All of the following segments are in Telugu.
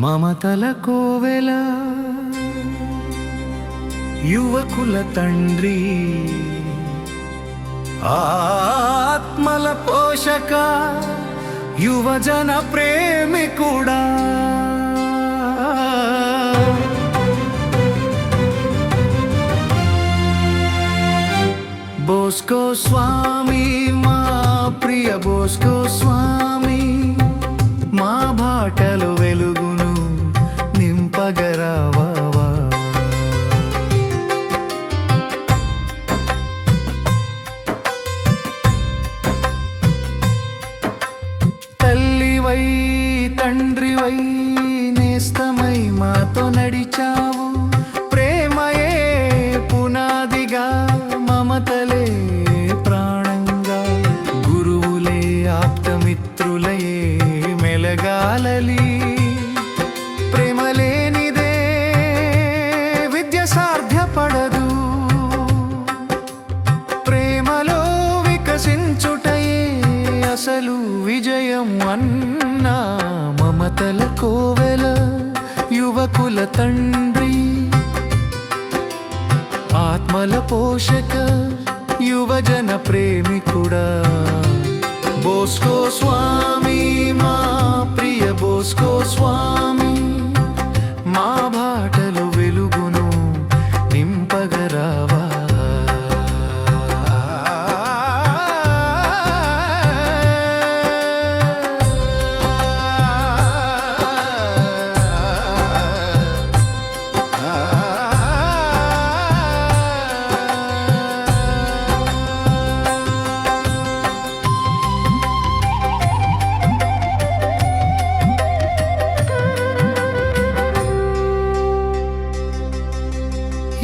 మమతల కోవెల యువకుల తండ్రి ఆత్మల పోషక యువజన ప్రేమికుడా బోస్కో స్వామి మా ప్రియ బోస్కో స్వామి మా బాటలు వెలుగును నింపగరావా తల్లివై తండ్రివై నేస్తమై మాతో నడిచావు ప్రేమయే పునాదిగా మమతలే ప్రాణంగా గురువులే ఆప్తమిత్రులయే మెలగాలలి ప్రేమ లేనిదే విద్య సాధ్యపడదు ప్రేమలో వికసించుటయే అసలు విజయం అన్నా మమతల కోవెల యువకుల తండ్రి ఆత్మల పోషక యువజన ప్రేమికుడా బోస్కో స్వామి మా ప్రియ బోస్కో స్వామి మా బాటలు వెలుగును నింపగరావా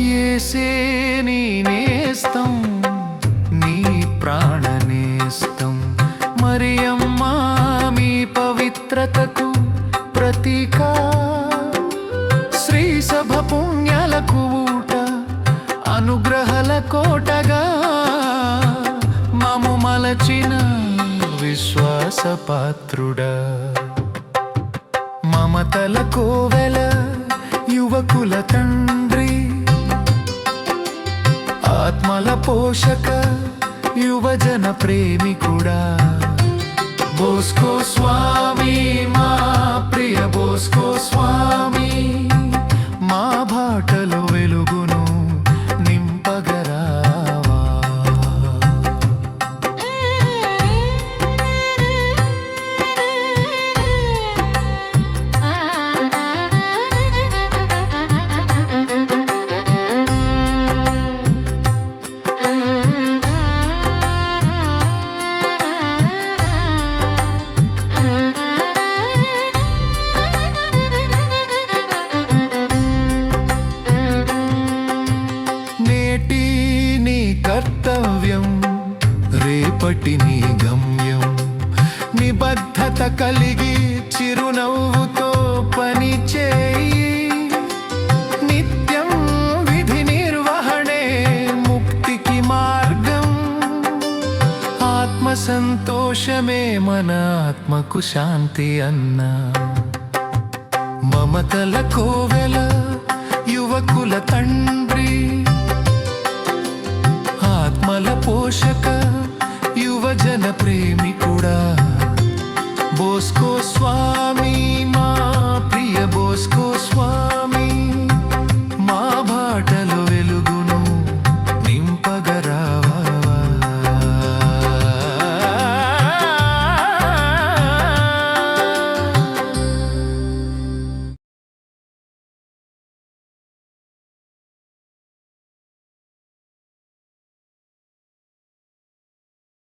యేసే నీ నేస్తం నీ ప్రాణనేస్తం మరియమ్మా మీ పవిత్రతకు ప్రతీక శ్రీ సభ పుణ్యాలకు ఊట అనుగ్రహాల కోటగా మము మలచిన విశ్వాస పాత్రుడా మమతల కోవెల యువకుల తండ్రి ఆత్మల పోషక యువజన ప్రేమికుడా బోస్కో స్వామి మా ప్రియ బోస్కో స్వామి మా బాటలో వెలుగును నింపగరావా కర్తవ్యం రేపటి నీ గమ్యం నిబద్ధత కలిగి చిరునవ్వుతో పని చేయి నిత్యం విధి నిర్వహణే ముక్తికి మార్గం ఆత్మ సంతోషమే మన ఆత్మకు శాంతి అన్నా మమతల కోవెల యువకుల తండ్రి ఆత్మల పోషక